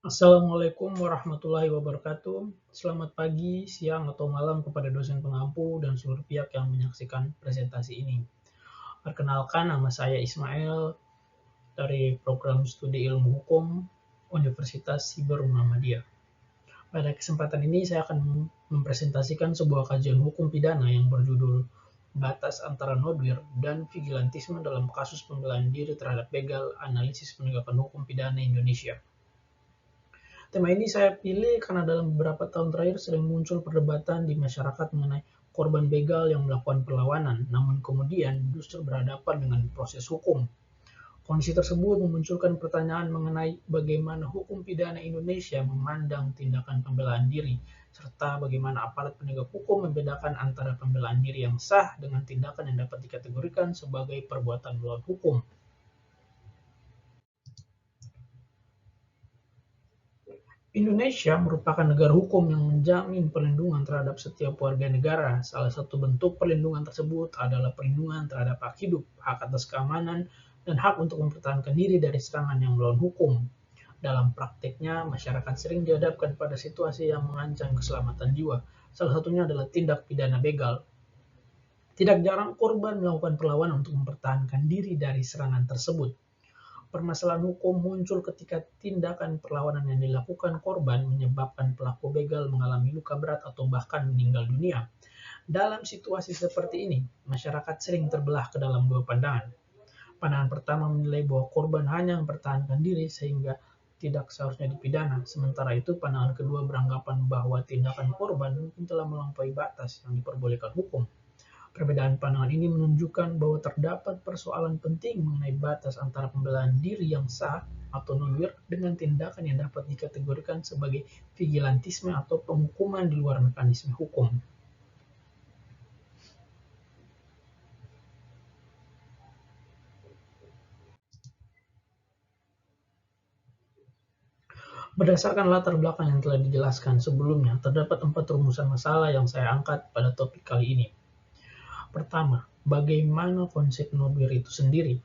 Assalamualaikum warahmatullahi wabarakatuh. Selamat pagi, siang, atau malam kepada dosen pengampu dan seluruh pihak yang menyaksikan presentasi ini. Perkenalkan, nama saya Ismail dari Program Studi Ilmu Hukum Universitas Siber Muhammadiyah. Pada kesempatan ini saya akan mempresentasikan sebuah kajian hukum pidana yang berjudul Batas Antara Nodwir dan Vigilantisme dalam Kasus Pembelaan Diri Terhadap Begal, Analisis Penegakan Hukum Pidana Indonesia. Tema ini saya pilih karena dalam beberapa tahun terakhir sering muncul perdebatan di masyarakat mengenai korban begal yang melakukan perlawanan, namun kemudian justru berhadapan dengan proses hukum. Kondisi tersebut memunculkan pertanyaan mengenai bagaimana hukum pidana Indonesia memandang tindakan pembelaan diri, serta bagaimana aparat penegak hukum membedakan antara pembelaan diri yang sah dengan tindakan yang dapat dikategorikan sebagai perbuatan melawan hukum. Indonesia merupakan negara hukum yang menjamin perlindungan terhadap setiap warga negara. Salah satu bentuk perlindungan tersebut adalah perlindungan terhadap hak hidup, hak atas keamanan, dan hak untuk mempertahankan diri dari serangan yang melawan hukum. Dalam praktiknya, masyarakat sering dihadapkan pada situasi yang mengancam keselamatan jiwa. Salah satunya adalah tindak pidana begal. Tidak jarang korban melakukan perlawanan untuk mempertahankan diri dari serangan tersebut. Permasalahan hukum muncul ketika tindakan perlawanan yang dilakukan korban menyebabkan pelaku begal mengalami luka berat atau bahkan meninggal dunia. Dalam situasi seperti ini, masyarakat sering terbelah ke dalam dua pandangan. Pandangan pertama menilai bahwa korban hanya mempertahankan diri sehingga tidak seharusnya dipidana. Sementara itu, pandangan kedua beranggapan bahwa tindakan korban mungkin telah melampaui batas yang diperbolehkan hukum. Perbedaan pandangan ini menunjukkan bahwa terdapat persoalan penting mengenai batas antara pembelaan diri yang sah atau nonwir dengan tindakan yang dapat dikategorikan sebagai vigilantisme atau penghukuman di luar mekanisme hukum. Berdasarkan latar belakang yang telah dijelaskan sebelumnya, terdapat 4 rumusan masalah yang saya angkat pada topik kali ini. Pertama, bagaimana konsep nonwir itu sendiri?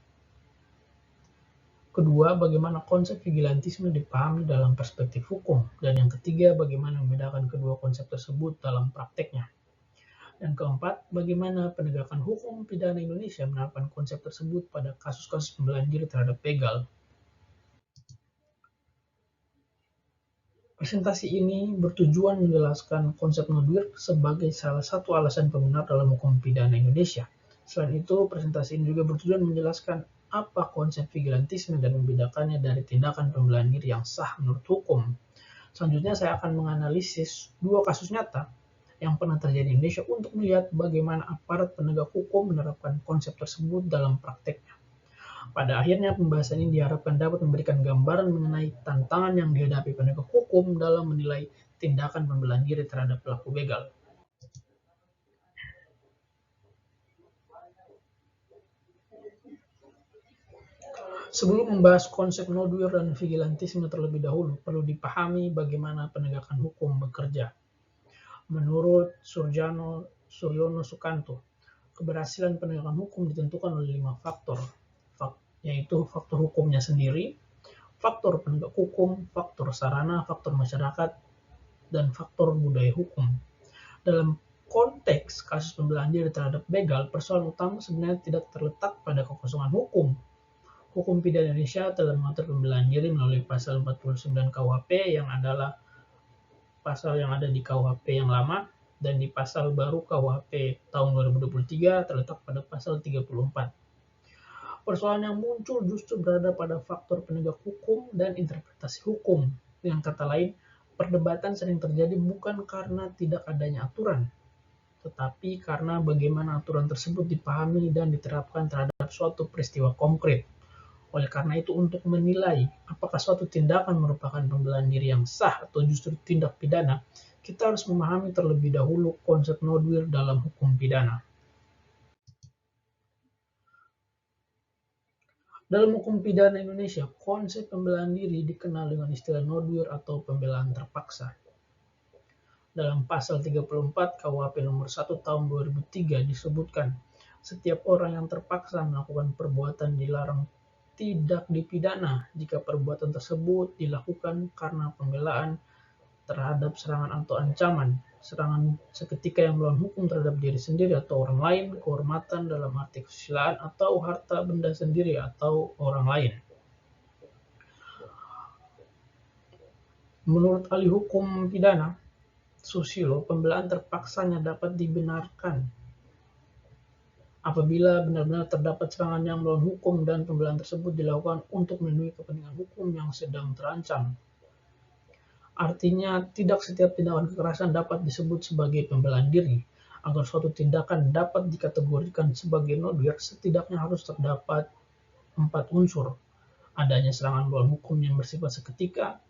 Kedua, bagaimana konsep vigilantisme dipahami dalam perspektif hukum. Dan yang ketiga, bagaimana membedakan kedua konsep tersebut dalam prakteknya. Dan keempat, bagaimana penegakan hukum pidana Indonesia menerapkan konsep tersebut pada kasus-kasus pembelaan diri terhadap begal. Presentasi ini bertujuan menjelaskan konsep nodwir sebagai salah satu alasan pembenar dalam hukum pidana Indonesia. Selain itu, presentasi ini juga bertujuan menjelaskan apa konsep vigilantisme dan membedakannya dari tindakan pembelaan diri yang sah menurut hukum. Selanjutnya saya akan menganalisis dua kasus nyata yang pernah terjadi di Indonesia untuk melihat bagaimana aparat penegak hukum menerapkan konsep tersebut dalam prakteknya. Pada akhirnya, pembahasan ini diharapkan dapat memberikan gambaran mengenai tantangan yang dihadapi penegak hukum dalam menilai tindakan pembelaan diri terhadap pelaku begal. Sebelum membahas konsep nodwir dan vigilantisme terlebih dahulu, perlu dipahami bagaimana penegakan hukum bekerja. Menurut Suryono Sukanto, keberhasilan penegakan hukum ditentukan oleh 5 faktor, yaitu faktor hukumnya sendiri, faktor penegak hukum, faktor sarana, faktor masyarakat, dan faktor budaya hukum. Dalam konteks kasus pembelaan diri terhadap begal, persoalan utama sebenarnya tidak terletak pada kekosongan hukum. Hukum pidana Indonesia telah mengatur pembelaan diri melalui pasal 49 KUHP yang adalah pasal yang ada di KUHP yang lama, dan di pasal baru KUHP tahun 2023 terletak pada pasal 34. Persoalan yang muncul justru berada pada faktor penegak hukum dan interpretasi hukum. Dengan kata lain, perdebatan sering terjadi bukan karena tidak adanya aturan, tetapi karena bagaimana aturan tersebut dipahami dan diterapkan terhadap suatu peristiwa konkret. Oleh karena itu, untuk menilai apakah suatu tindakan merupakan pembelaan diri yang sah atau justru tindak pidana, kita harus memahami terlebih dahulu konsep nodwir dalam hukum pidana. Dalam hukum pidana Indonesia, konsep pembelaan diri dikenal dengan istilah nodwir atau pembelaan terpaksa. Dalam pasal 34 KUHP nomor 1 tahun 2003 disebutkan, setiap orang yang terpaksa melakukan perbuatan dilarang tidak dipidana jika perbuatan tersebut dilakukan karena pembelaan terhadap serangan atau ancaman, serangan seketika yang melawan hukum terhadap diri sendiri atau orang lain, kehormatan dalam arti kesusilaan, atau harta benda sendiri atau orang lain. Menurut ahli hukum pidana, Susilo, pembelaan terpaksanya dapat dibenarkan apabila benar-benar terdapat serangan yang melawan hukum dan pembelaan tersebut dilakukan untuk melindungi kepentingan hukum yang sedang terancam. Artinya, tidak setiap tindakan kekerasan dapat disebut sebagai pembelaan diri. Agar suatu tindakan dapat dikategorikan sebagai nodwir, setidaknya harus terdapat 4 unsur. Adanya serangan melawan hukum yang bersifat seketika,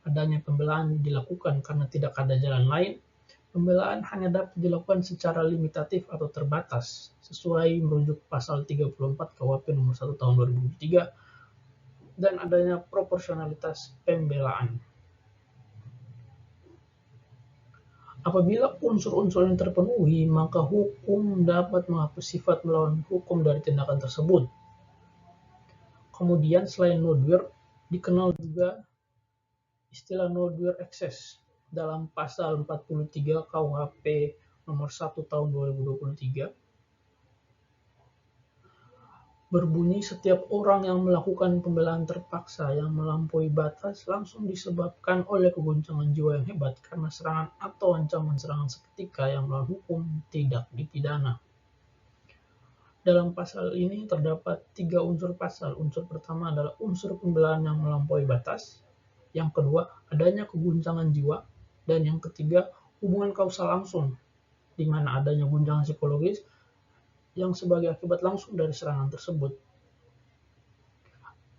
adanya pembelaan dilakukan karena tidak ada jalan lain, pembelaan hanya dapat dilakukan secara limitatif atau terbatas, sesuai merujuk pasal 34 KUHP nomor 1 tahun 2003, dan adanya proporsionalitas pembelaan. Apabila unsur-unsur ini terpenuhi, maka hukum dapat menghapus sifat melawan hukum dari tindakan tersebut. Kemudian selain nodwir, dikenal juga istilah nodwir ekses dalam pasal 43 KUHP nomor 1 tahun 2023. Berbunyi, setiap orang yang melakukan pembelaan terpaksa yang melampaui batas langsung disebabkan oleh kegoncangan jiwa yang hebat karena serangan atau ancaman serangan seketika yang melawan hukum tidak dipidana. Dalam pasal ini terdapat 3 unsur pasal. Unsur pertama adalah unsur pembelaan yang melampaui batas. Yang kedua, adanya keguncangan jiwa. Dan yang ketiga, hubungan kausal langsung, di mana adanya guncangan psikologis yang sebagai akibat langsung dari serangan tersebut.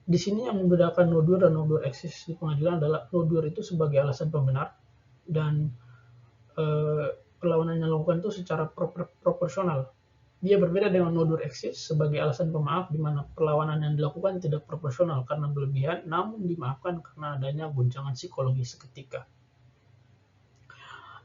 Di sini yang membedakan nodwir dan nodwir eksis di pengadilan adalah nodwir itu sebagai alasan pembenar dan perlawanan yang dilakukan itu secara proporsional. Dia berbeda dengan nodwir eksis sebagai alasan pemaaf, di mana perlawanan yang dilakukan tidak proporsional karena berlebihan, namun dimaafkan karena adanya guncangan psikologis seketika.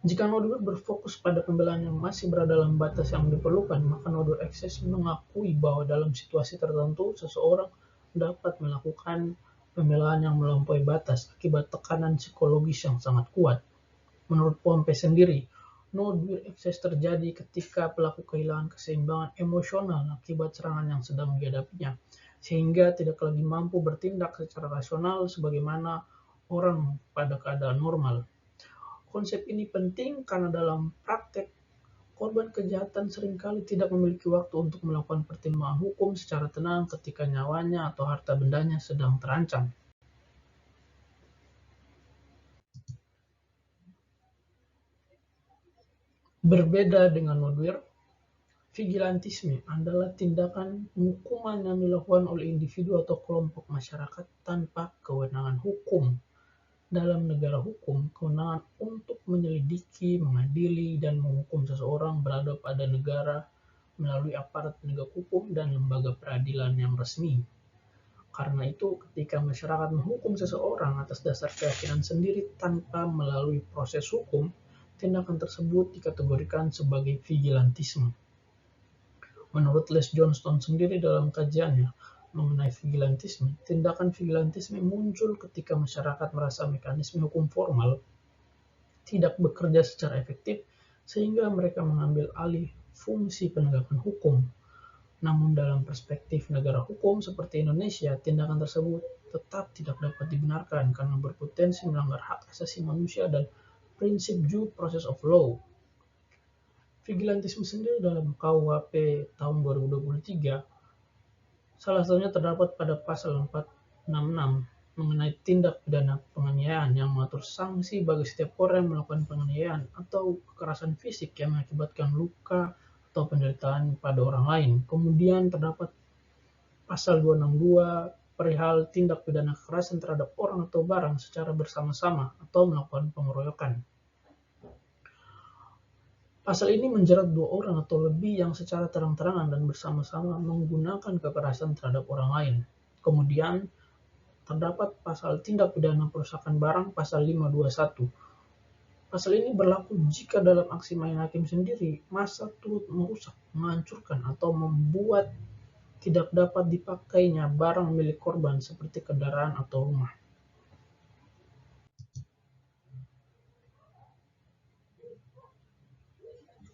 Jika nodwir berfokus pada pembelaan yang masih berada dalam batas yang diperlukan, maka nodwir eksis mengakui bahwa dalam situasi tertentu seseorang dapat melakukan pembelaan yang melampaui batas akibat tekanan psikologis yang sangat kuat. Menurut Pompe sendiri, nodwir eksis terjadi ketika pelaku kehilangan keseimbangan emosional akibat serangan yang sedang dihadapinya, sehingga tidak lagi mampu bertindak secara rasional sebagaimana orang pada keadaan normal. Konsep ini penting karena dalam praktek, korban kejahatan seringkali tidak memiliki waktu untuk melakukan pertimbangan hukum secara tenang ketika nyawanya atau harta bendanya sedang terancam. Berbeda dengan nodwir, vigilantisme adalah tindakan penghukuman yang dilakukan oleh individu atau kelompok masyarakat tanpa kewenangan hukum. Dalam negara hukum, kewenangan untuk menyelidiki, mengadili, dan menghukum seseorang berada pada negara melalui aparat penegak hukum dan lembaga peradilan yang resmi. Karena itu, ketika masyarakat menghukum seseorang atas dasar keyakinan sendiri tanpa melalui proses hukum, tindakan tersebut dikategorikan sebagai vigilantisme. Menurut Les Johnston sendiri dalam kajiannya mengenai vigilantisme, tindakan vigilantisme muncul ketika masyarakat merasa mekanisme hukum formal tidak bekerja secara efektif sehingga mereka mengambil alih fungsi penegakan hukum. Namun dalam perspektif negara hukum seperti Indonesia, tindakan tersebut tetap tidak dapat dibenarkan karena berpotensi melanggar hak asasi manusia dan prinsip due process of law. Vigilantisme sendiri dalam KUHP tahun 2023 salah satunya terdapat pada pasal 466 mengenai tindak pidana penganiayaan yang mengatur sanksi bagi setiap orang yang melakukan penganiayaan atau kekerasan fisik yang mengakibatkan luka atau penderitaan pada orang lain. Kemudian terdapat pasal 262 perihal tindak pidana kekerasan terhadap orang atau barang secara bersama-sama atau melakukan pengeroyokan. Pasal ini menjerat 2 orang atau lebih yang secara terang-terangan dan bersama-sama menggunakan kekerasan terhadap orang lain. Kemudian, terdapat pasal tindak pidana perusakan barang pasal 521. Pasal ini berlaku jika dalam aksi main hakim sendiri, massa turut merusak, menghancurkan, atau membuat tidak dapat dipakainya barang milik korban seperti kendaraan atau rumah.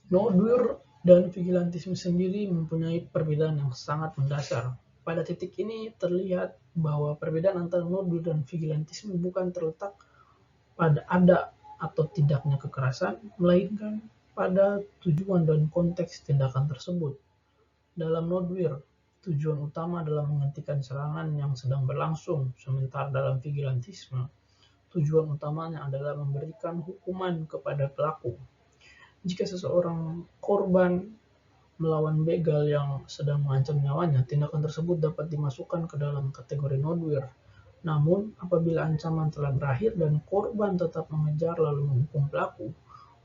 Nodwir dan vigilantisme sendiri mempunyai perbedaan yang sangat mendasar. Pada titik ini terlihat bahwa perbedaan antara nodwir dan vigilantisme bukan terletak pada ada atau tidaknya kekerasan, melainkan pada tujuan dan konteks tindakan tersebut. Dalam nodwir, tujuan utama adalah menghentikan serangan yang sedang berlangsung, sementara dalam vigilantisme, tujuan utamanya adalah memberikan hukuman kepada pelaku. Jika seseorang korban melawan begal yang sedang mengancam nyawanya, tindakan tersebut dapat dimasukkan ke dalam kategori nodwir. Namun, apabila ancaman telah berakhir dan korban tetap mengejar lalu menghukum pelaku,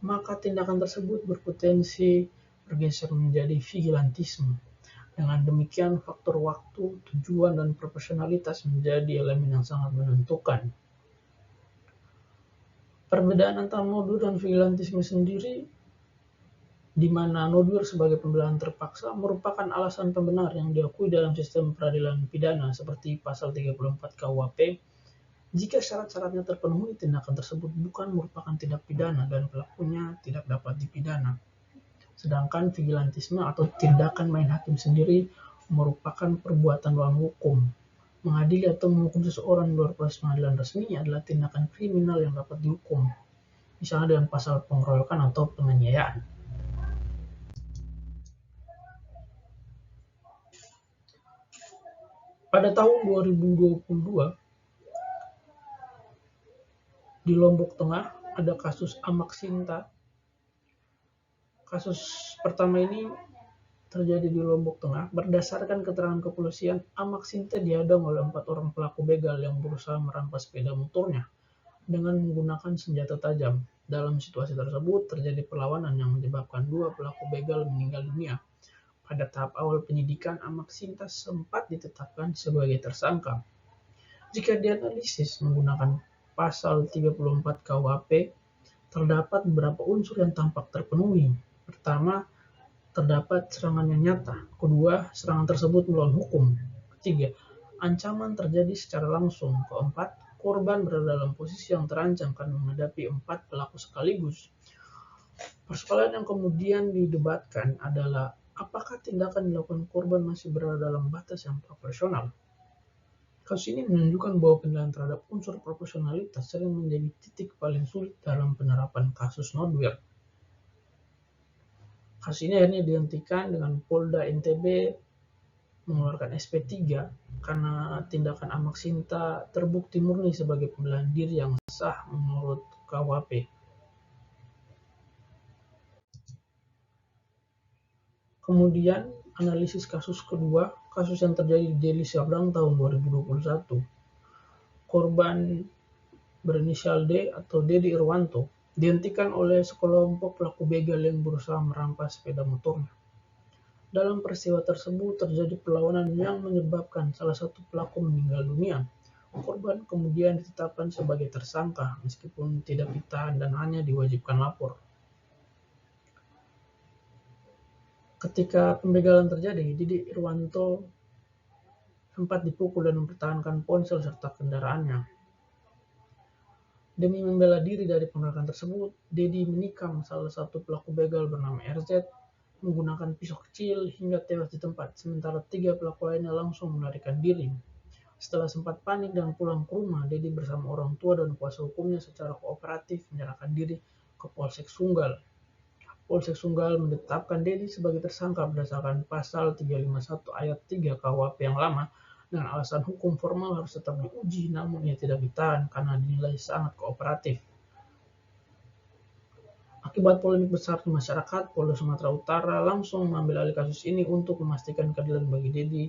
maka tindakan tersebut berpotensi bergeser menjadi vigilantisme. Dengan demikian, faktor waktu, tujuan, dan proporsionalitas menjadi elemen yang sangat menentukan. Perbedaan antara nodwir dan vigilantisme sendiri, di mana nodwir sebagai pembelaan terpaksa merupakan alasan pembenar yang diakui dalam sistem peradilan pidana seperti pasal 34 KUHP. Jika syarat-syaratnya terpenuhi, tindakan tersebut bukan merupakan tindak pidana dan pelakunya tidak dapat dipidana. Sedangkan vigilantisme atau tindakan main hakim sendiri merupakan perbuatan melawan hukum. Mengadili atau menghukum seseorang di luar proses pengadilan resmi adalah tindakan kriminal yang dapat dihukum, misalnya dengan pasal pengeroyokan atau penganiayaan. Pada tahun 2022, di Lombok Tengah ada kasus Amak Sinta. Kasus pertama ini terjadi di Lombok Tengah. Berdasarkan keterangan kepolisian, Amak Sinta dihadang oleh 4 orang pelaku begal yang berusaha merampas sepeda motornya dengan menggunakan senjata tajam. Dalam situasi tersebut, terjadi perlawanan yang menyebabkan 2 pelaku begal meninggal dunia. Pada tahap awal penyidikan, Amak Sinta sempat ditetapkan sebagai tersangka. Jika dianalisis menggunakan pasal 34 KUHP, terdapat beberapa unsur yang tampak terpenuhi. Pertama, terdapat serangan yang nyata. Kedua, serangan tersebut melawan hukum. Ketiga, ancaman terjadi secara langsung. Keempat, korban berada dalam posisi yang terancam karena menghadapi 4 pelaku sekaligus. Persoalan yang kemudian didebatkan adalah apakah tindakan dilakukan korban masih berada dalam batas yang proporsional. Kasus ini menunjukkan bahwa penilaian terhadap unsur proporsionalitas sering menjadi titik paling sulit dalam penerapan kasus nodwir. Kasus ini akhirnya dihentikan dengan Polda NTB mengeluarkan SP3 karena tindakan Amak Sinta terbukti murni sebagai pembelaan diri yang sah menurut KUHP. Kemudian analisis kasus kedua, kasus yang terjadi di Deli Serdang tahun 2021. Korban berinisial D atau Dedi Irwanto dihentikan oleh sekelompok pelaku begal yang berusaha merampas sepeda motornya. Dalam peristiwa tersebut terjadi perlawanan yang menyebabkan salah satu pelaku meninggal dunia. Korban kemudian ditetapkan sebagai tersangka meskipun tidak ditahan dan hanya diwajibkan lapor. Ketika pembegalan terjadi, Didi Irwanto sempat dipukul dan mempertahankan ponsel serta kendaraannya. Demi membela diri dari penolakan tersebut, Dedi menikam salah satu pelaku begal bernama RZ menggunakan pisau kecil hingga tewas di tempat, sementara 3 pelaku lainnya langsung melarikan diri. Setelah sempat panik dan pulang ke rumah, Dedi bersama orang tua dan kuasa hukumnya secara kooperatif menyerahkan diri ke Polsek Sunggal. Polsek Sunggal menetapkan Dedi sebagai tersangka berdasarkan pasal 351 ayat 3 KUHP yang lama dengan alasan hukum formal harus tetap diuji, namun ia tidak ditahan karena dinilai sangat kooperatif. Akibat polemik besar di masyarakat, Polda Sumatera Utara langsung mengambil alih kasus ini untuk memastikan keadilan bagi Dedi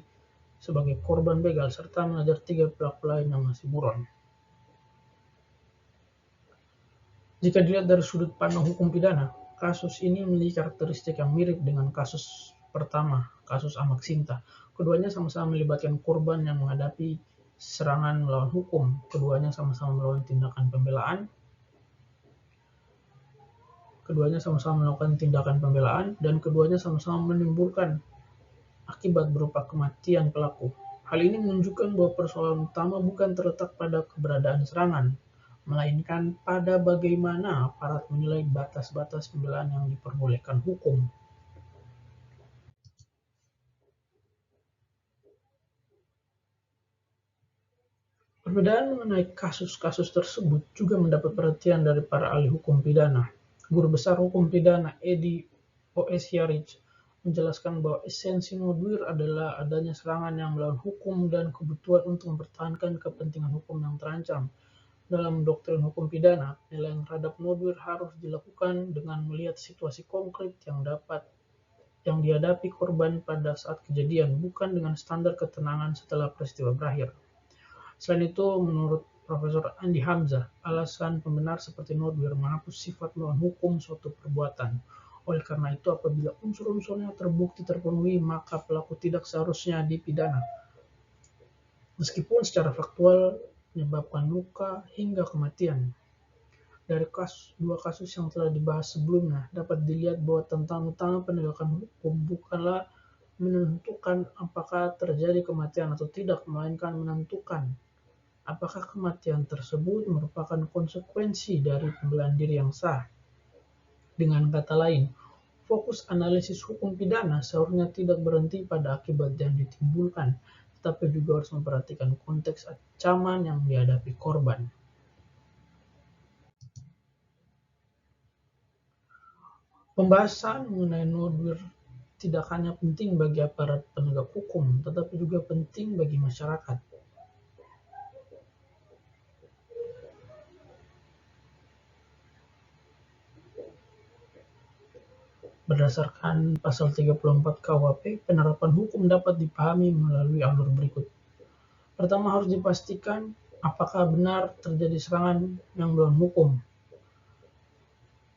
sebagai korban begal serta mengejar 3 pelaku lain yang masih buron. Jika dilihat dari sudut pandang hukum pidana, kasus ini memiliki karakteristik yang mirip dengan kasus pertama, kasus Amak Sinta. Keduanya sama-sama melibatkan korban yang menghadapi serangan melawan hukum. Keduanya sama-sama melakukan tindakan pembelaan. Dan keduanya sama-sama menimbulkan akibat berupa kematian pelaku. Hal ini menunjukkan bahwa persoalan utama bukan terletak pada keberadaan serangan, melainkan pada bagaimana aparat menilai batas-batas pembelaan yang diperbolehkan hukum. Perbedaan mengenai kasus-kasus tersebut juga mendapat perhatian dari para ahli hukum pidana. Guru Besar Hukum Pidana Edi Oesyarich menjelaskan bahwa esensi Nodwir adalah adanya serangan yang melawan hukum dan kebutuhan untuk mempertahankan kepentingan hukum yang terancam. Dalam doktrin hukum pidana, penilaian terhadap Nodwir harus dilakukan dengan melihat situasi konkret yang dihadapi korban pada saat kejadian, bukan dengan standar ketenangan setelah peristiwa berakhir. Selain itu, menurut Profesor Andi Hamzah, alasan pembenar seperti Nodwir menghapus sifat melawan hukum suatu perbuatan. Oleh karena itu, apabila unsur-unsurnya terbukti terpenuhi, maka pelaku tidak seharusnya dipidana, meskipun secara faktual menyebabkan luka hingga kematian. Dari dua kasus yang telah dibahas sebelumnya, dapat dilihat bahwa tantangan utama penegakan hukum bukanlah menentukan apakah terjadi kematian atau tidak, melainkan menentukan apakah kematian tersebut merupakan konsekuensi dari pembelaan diri yang sah. Dengan kata lain, fokus analisis hukum pidana seharusnya tidak berhenti pada akibat yang ditimbulkan, tetapi juga harus memperhatikan konteks ancaman yang dihadapi korban. Pembahasan mengenai Nodwir tidak hanya penting bagi aparat penegak hukum, tetapi juga penting bagi masyarakat. Berdasarkan pasal 34 KUHP, penerapan hukum dapat dipahami melalui alur berikut. Pertama, harus dipastikan apakah benar terjadi serangan yang melawan hukum.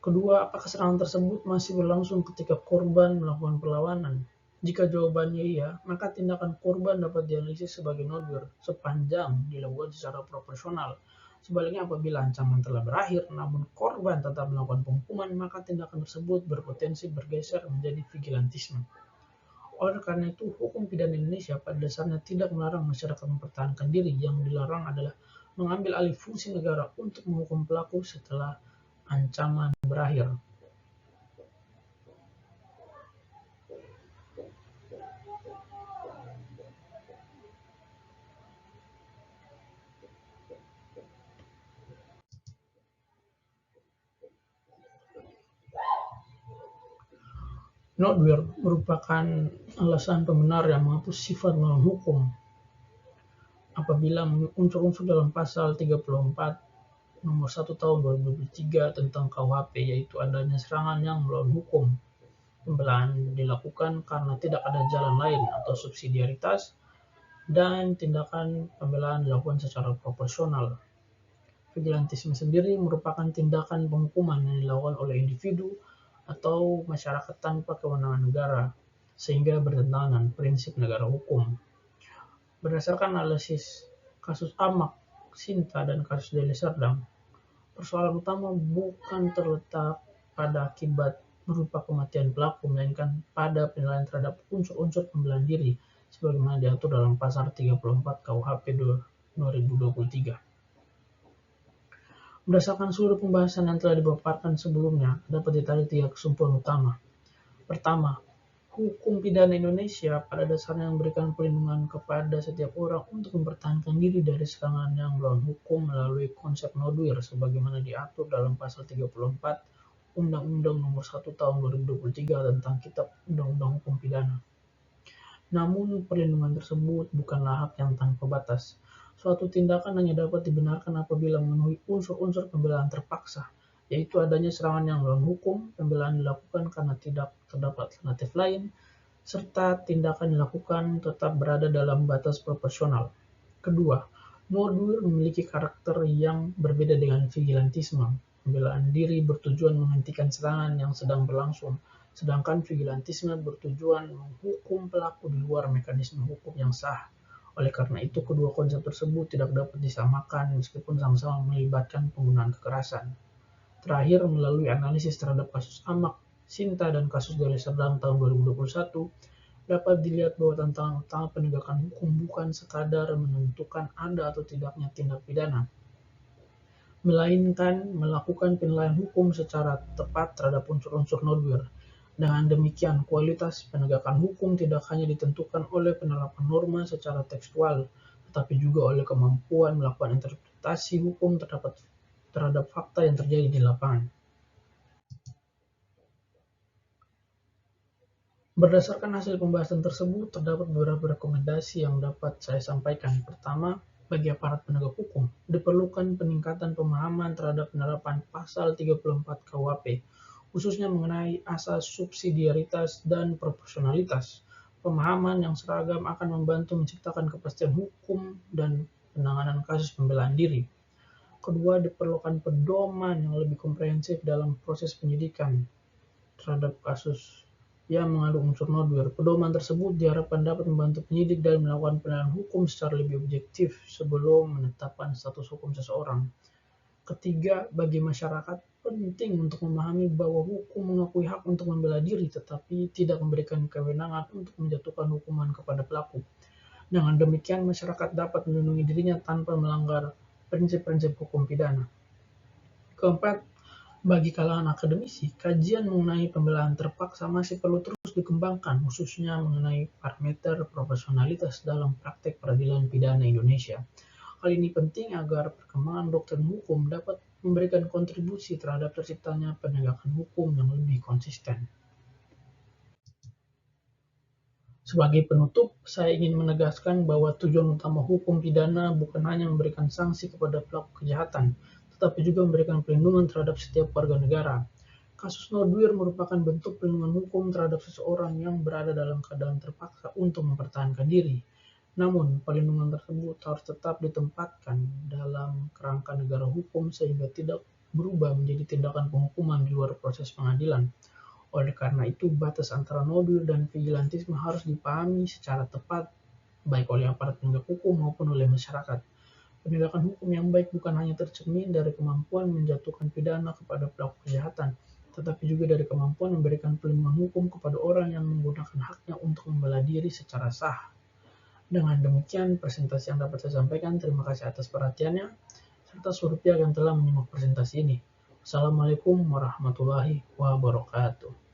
Kedua, apakah serangan tersebut masih berlangsung ketika korban melakukan perlawanan? Jika jawabannya iya, maka tindakan korban dapat dianalisis sebagai Nodwir sepanjang dilakukan secara proporsional. Sebaliknya, apabila ancaman telah berakhir namun korban tetap melakukan penghukuman, maka tindakan tersebut berpotensi bergeser menjadi vigilantisme. Oleh karena itu, hukum pidana Indonesia pada dasarnya tidak melarang masyarakat mempertahankan diri. Yang dilarang adalah mengambil alih fungsi negara untuk menghukum pelaku setelah ancaman berakhir. Nodwir merupakan alasan pembenar yang menghapus sifat melawan hukum. Apabila unsur-unsur dalam pasal 34 nomor 1 tahun 2023 tentang KUHP, yaitu adanya serangan yang melawan hukum, pembelaan dilakukan karena tidak ada jalan lain atau subsidiaritas, dan tindakan pembelaan dilakukan secara proporsional. Vigilantisme sendiri merupakan tindakan penghukuman yang dilakukan oleh individu atau masyarakat tanpa kewenangan negara, sehingga bertentangan dengan prinsip negara hukum. Berdasarkan analisis kasus Amak, Sinta, dan kasus Deli Serdang, persoalan utama bukan terletak pada akibat berupa kematian pelaku, melainkan pada penilaian terhadap unsur-unsur pembelaan diri, sebagaimana diatur dalam pasal 34 KUHP 2023. Berdasarkan seluruh pembahasan yang telah dipaparkan sebelumnya, dapat ditarik 3 kesimpulan utama. Pertama, hukum pidana Indonesia pada dasarnya memberikan perlindungan kepada setiap orang untuk mempertahankan diri dari serangan yang melawan hukum melalui konsep Nodwir sebagaimana diatur dalam pasal 34 Undang-Undang Nomor 1 Tahun 2023 tentang Kitab Undang-Undang Hukum Pidana. Namun, perlindungan tersebut bukanlah hak yang tanpa batas. Suatu tindakan hanya dapat dibenarkan apabila memenuhi unsur-unsur pembelaan terpaksa, yaitu adanya serangan yang melawan hukum, pembelaan dilakukan karena tidak terdapat alternatif lain, serta tindakan dilakukan tetap berada dalam batas proporsional. Kedua, Nodwir memiliki karakter yang berbeda dengan vigilantisme. Pembelaan diri bertujuan menghentikan serangan yang sedang berlangsung, sedangkan vigilantisme bertujuan menghukum pelaku di luar mekanisme hukum yang sah. Oleh karena itu, kedua konsep tersebut tidak dapat disamakan meskipun sama-sama melibatkan penggunaan kekerasan. Terakhir, melalui analisis terhadap kasus Amak, Sinta, dan kasus Deli Serdang tahun 2021, dapat dilihat bahwa tantangan utama penegakan hukum bukan sekadar menentukan ada atau tidaknya tindak pidana, melainkan melakukan penilaian hukum secara tepat terhadap unsur-unsur nodwir. Dengan demikian, kualitas penegakan hukum tidak hanya ditentukan oleh penerapan norma secara tekstual, tetapi juga oleh kemampuan melakukan interpretasi hukum terhadap fakta yang terjadi di lapangan. Berdasarkan hasil pembahasan tersebut, terdapat beberapa rekomendasi yang dapat saya sampaikan. Pertama, bagi aparat penegak hukum, diperlukan peningkatan pemahaman terhadap penerapan pasal 34 KUHP, khususnya mengenai asas subsidiaritas dan proporsionalitas. Pemahaman yang seragam akan membantu menciptakan kepastian hukum dan penanganan kasus pembelaan diri. Kedua, diperlukan pedoman yang lebih komprehensif dalam proses penyidikan terhadap kasus yang mengandung unsur nodwir. Pedoman tersebut diharapkan dapat membantu penyidik dalam melakukan penilaian hukum secara lebih objektif sebelum menetapkan status hukum seseorang. Ketiga, bagi masyarakat penting untuk memahami bahwa hukum mengakui hak untuk membela diri tetapi tidak memberikan kewenangan untuk menjatuhkan hukuman kepada pelaku. Dengan demikian, masyarakat dapat melindungi dirinya tanpa melanggar prinsip-prinsip hukum pidana. Keempat, bagi kalangan akademisi, kajian mengenai pembelaan terpaksa masih perlu terus dikembangkan, khususnya mengenai parameter proporsionalitas dalam praktek peradilan pidana Indonesia. Hal ini penting agar perkembangan doktrin hukum dapat memberikan kontribusi terhadap terciptanya penegakan hukum yang lebih konsisten. Sebagai penutup, saya ingin menegaskan bahwa tujuan utama hukum pidana bukan hanya memberikan sanksi kepada pelaku kejahatan, tetapi juga memberikan perlindungan terhadap setiap warga negara. Kasus nodwir merupakan bentuk perlindungan hukum terhadap seseorang yang berada dalam keadaan terpaksa untuk mempertahankan diri. Namun, perlindungan tersebut harus tetap ditempatkan dalam kerangka negara hukum sehingga tidak berubah menjadi tindakan penghukuman di luar proses pengadilan. Oleh karena itu, batas antara nodwir dan vigilantisme harus dipahami secara tepat, baik oleh aparat penegak hukum maupun oleh masyarakat. Penegakan hukum yang baik bukan hanya tercermin dari kemampuan menjatuhkan pidana kepada pelaku kejahatan, tetapi juga dari kemampuan memberikan perlindungan hukum kepada orang yang menggunakan haknya untuk membela diri secara sah. Dengan demikian, presentasi yang dapat saya sampaikan. Terima kasih atas perhatiannya, serta Surya yang telah menyimak presentasi ini. Assalamualaikum warahmatullahi wabarakatuh.